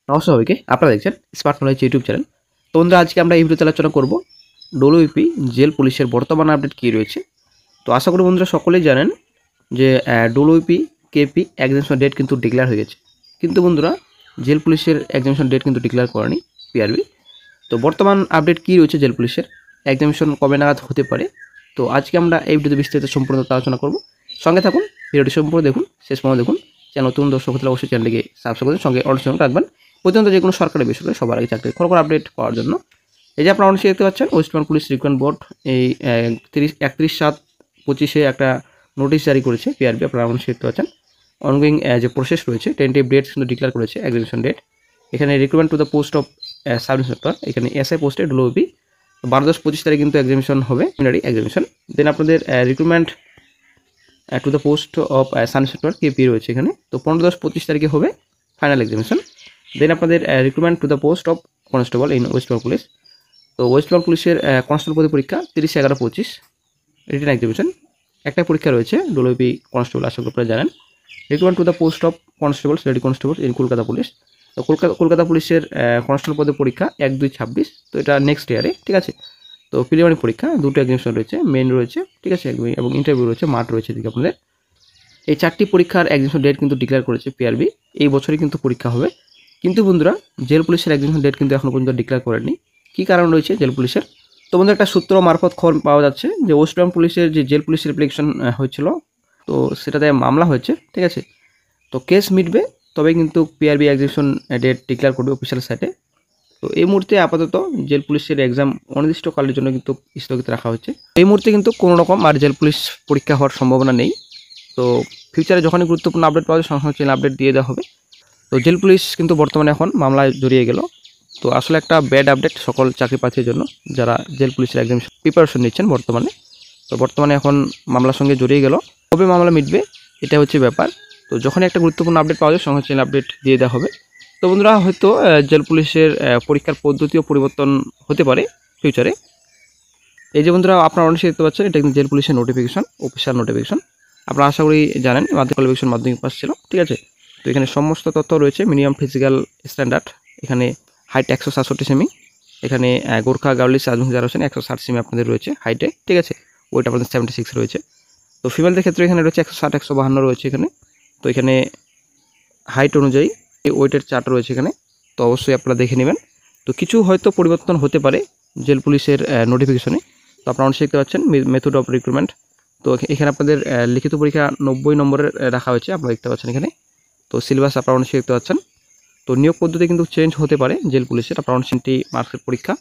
নমস্কার সবাইকে, আপনারা দেখছেন স্মার্ট নলেজ ইউটিউব চ্যানেল। তো বন্ধুরা, আজকে আমরা এই ভিডিওতে আলোচনা করব ডব্লিউপি জেল পুলিশের বর্তমান আপডেট কী রয়েছে। তো আশা করি বন্ধুরা সকলেই জানেন যে ডব্লিউপি কেপি এক্সামিনেশন ডেট কিন্তু ডিক্লেয়ার হয়ে গেছে, কিন্তু বন্ধুরা জেল পুলিশের এক্সামিনেশন ডেট কিন্তু ডিক্লেয়ার করেনি পিআরবি। তো বর্তমান আপডেট কী রয়েছে জেল পুলিশের, এক্সামিনেশন কবে নাগাদ হতে পারে, তো আজকে আমরা এই ভিডিওতে বিস্তারিত সম্পূর্ণ আলোচনা করব। সঙ্গে থাকুন, ভিডিওটি সম্পূর্ণ দেখুন, শেষ পর্যন্ত দেখুন। চ্যানেল নতুন দর্শক হলে অবশ্যই চ্যানেলটিকে সাবস্ক্রাইব করুন, সঙ্গে অনুসরণ রাখবেন প্রতিনিয়ত যে কোনো সরকারি বেসরকারি সবার আগে চাকরির খবর আপডেট পাওয়ার জন্য। এই যে আপনারা অনেক দেখতে পাচ্ছেন, West Bengal police recruitment board এই 31/7/25 একটা নোটিশ জারি করেছে পিআরবি। আপনারা অনেক দেখতে পাচ্ছেন অনগোয়িং যে প্রসেস রয়েছে, টেন্টেটিভ ডেটস কিন্তু ডিক্লেয়ার করেছে এক্সামিনেশন ডেট। এখানে recruitment to the post of sub inspector, এখানে এসআই পোস্টে ডব্লিউপি 12/10/25 তারিখ কিন্তু এক্সামিনেশন হবে, প্রিলিমিনারি এক্সামিনেশন। দেন আপনাদের recruitment to the post of sub inspector KP রয়েছে এখানে, তো 15/10/25 তারিখে হবে ফাইনাল এক্সামিনেশন। দেন আপনাদের recruitment to the post of constable in West Bengal police. তো ওয়েস্ট বেঙ্গল পুলিশের কনস্টেবল পদে পরীক্ষা 30/11/25 রিটেন এক্সামিনেশন। একটা পরীক্ষা রয়েছে ডব্লিউপি কনস্টেবল, আশা করি আপনারা জানেন। Recruitment to the post of constable lady constable in Kolkata police. তো কলকাতা পুলিশের কনস্টেবল পদে পরীক্ষা 1/2/26, তো এটা নেক্সট ইয়ারে, ঠিক আছে। তো প্রিলিমিনারি পরীক্ষা দুটো এক্সামিনেশন রয়েছে, মেন রয়েছে, ঠিক আছে, এবং ইন্টারভিউ রয়েছে, মাঠ রয়েছে এদিকে আপনাদের। এই 4টি পরীক্ষার এক্সামিনেশন ডেট কিন্তু ডিক্লেয়ার করেছে পিআরবি, এই বছরই কিন্তু পরীক্ষা হবে। কিন্তু বন্ধুরা জেল পুলিশের এক্সামিনেশন ডেট কিন্তু এখনও পর্যন্ত ডিক্লেয়ার করেনি। কী কারণ রয়েছে জেল পুলিশের, তো বন্ধুরা একটা সূত্র মারফত খবর পাওয়া যাচ্ছে যে ওয়েস্ট বেঙ্গল পুলিশের যে জেল পুলিশের অ্যাপ্লিকেশন হয়েছিল, তো সেটাতে মামলা হয়েছে, ঠিক আছে। তো কেস মিটবে তবে কিন্তু পিআরবি এক্সামিনেশন ডেট ডিক্লেয়ার করবে অফিসিয়াল সাইটে। তো এই মুহূর্তে আপাতত জেল পুলিশের এক্সাম অনির্দিষ্টকালের জন্য কিন্তু স্থগিত রাখা হচ্ছে। এই মুহূর্তে কিন্তু কোনো রকম আর জেল পুলিশ পরীক্ষা হওয়ার সম্ভাবনা নেই। তো ফিউচারে যখনই গুরুত্বপূর্ণ আপডেট পাওয়া যায় সঙ্গে সঙ্গে চ্যানেল আপডেট দিয়ে দেওয়া হবে। তো জেল পুলিশ কিন্তু বর্তমানে এখন মামলায় জড়িয়ে গেল, তো আসলে একটা ব্যাড আপডেট সকল চাকরি প্রার্থীর জন্য যারা জেল পুলিশের এক্সাম প্রিপারেশন নিচ্ছেন বর্তমানে। তো বর্তমানে এখন মামলার সঙ্গে জড়িয়ে গেল, কবে মামলা মিটবে এটা হচ্ছে ব্যাপার। তো যখনই একটা গুরুত্বপূর্ণ আপডেট পাওয়া যায় সঙ্গে চ্যানেল আপডেট দিয়ে দেওয়া হবে। তো বন্ধুরা হয়তো জেল পুলিশের পরীক্ষার পদ্ধতিও পরিবর্তন হতে পারে ফিউচারে। এই যে বন্ধুরা আপনারা অনেক দেখতে পাচ্ছেন, এটা কিন্তু জেল পুলিশের নোটিফিকেশন, অফিসিয়াল নোটিফিকেশন। আপনারা আশা করি জানেন মাধ্যমিক কোয়ালিফিকেশন মাধ্যমিক পাস ছিল, ঠিক আছে। তো এখানে সমস্ত তথ্য রয়েছে, মিনিমাম ফিজিক্যাল স্ট্যান্ডার্ড, এখানে হাইট 167 সেমি, এখানে গোর্খা গার্লস আজম জেনারেশন 160 সেমি আপনাদের রয়েছে হাইটে, ঠিক আছে। ওইটা আপনাদের 76 রয়েছে। তো ফিমেলদের ক্ষেত্রে এখানে রয়েছে 160 152 রয়েছে এখানে। তো এখানে হাইট অনুযায়ী ওয়েটের চার্ট রয়েছে এখানে, তো অবশ্যই আপনারা দেখে নেবেন। তো কিছু হয়তো পরিবর্তন হতে পারে জেল পুলিশের নোটিফিকেশনে। তো আপনারা অনেক দেখতে পাচ্ছেন মেথড অফ রিক্রুটমেন্ট। তো এখানে আপনাদের লিখিত পরীক্ষা 90 নম্বরের রাখা হয়েছে, আপনারা দেখতে পাচ্ছেন এখানে। তো সিলেবাস আপনারা অনেক দেখতে পাচ্ছেন। তো নিয়োগ পদ্ধতি কিন্তু চেঞ্জ হতে পারে জেল পুলিশের। আপনারা 90 মার্কসের পরীক্ষা,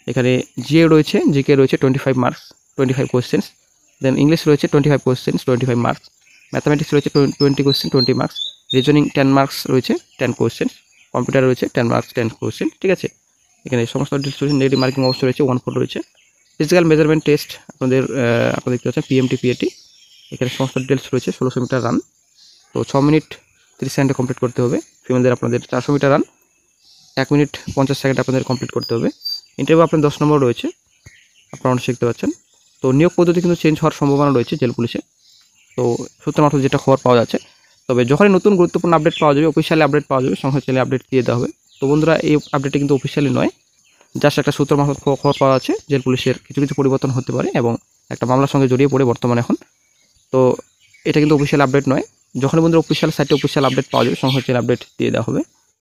এখানে জিএ রয়েছে, জিকে রয়েছে 25 মার্কস, 25 কোয়েশ্চেন্স। দেন ইংলিশ রয়েছে 25 কোয়েশ্চেন্স, 25 মার্কস। ম্যাথামেটিক্স রয়েছে 20 কোয়েশ্চেন, 20 মার্কস। রিজনিং 10 মার্কস রয়েছে, 10 কোয়েশ্চেন। কম্পিউটার রয়েছে 10 মার্কস, 10 কোয়েশ্চেন, ঠিক আছে। এখানে সমস্ত ডিটেলস রয়েছে, নেগেটিভ মার্কিং অবশ্যই রয়েছে, 1 4 রয়েছে। ফিজিক্যাল মেজারমেন্ট টেস্ট আপনাদের আপনারা দেখতে পাচ্ছেন পিএমটি পিএটি, এখানে সমস্ত ডিটেলস রয়েছে। 1600 মিটার রান, তো 6 মিনিট 30 সেকেন্ডে কমপ্লিট করতে হবে। ফিমেলদের আপনাদের 400 মিটার রান 1 মিনিট 50 সেকেন্ড আপনাদের কমপ্লিট করতে হবে। ইন্টারভিউ আপনার 10 নম্বর রয়েছে, আপনারা অনেক শিখতে পাচ্ছেন। তো নিয়োগ পদ্ধতি কিন্তু চেঞ্জ হওয়ার সম্ভাবনা রয়েছে জেল পুলিশে, তো সূত্র মাত্র যেটা খবর পাওয়া যাচ্ছে। তবে যখনই নতুন গুরুত্বপূর্ণ আপডেট পাওয়া যাবে, অফিসিয়ালি আপডেট পাওয়া যাবে, সঙ্গে চ্যানেলে আপডেট দিয়ে দেওয়া হবে। তো বন্ধুরা এই আপডেটটা কিন্তু অফিসিয়ালি নয়, জাস্ট একটা সূত্র মারফত খবর পাওয়া যাচ্ছে জেল পুলিশের কিছু কিছু পরিবর্তন হতে পারে এবং একটা মামলার সঙ্গে জড়িয়ে পড়ে বর্তমানে এখন। তো এটা কিন্তু অফিসিয়াল আপডেট নয়, যখনই বন্ধুরা অফিসিয়াল সাইটে অফিসিয়াল আপডেট পাওয়া যাবে সঙ্গে চ্যানেলে আপডেট দিয়ে দেওয়া হবে।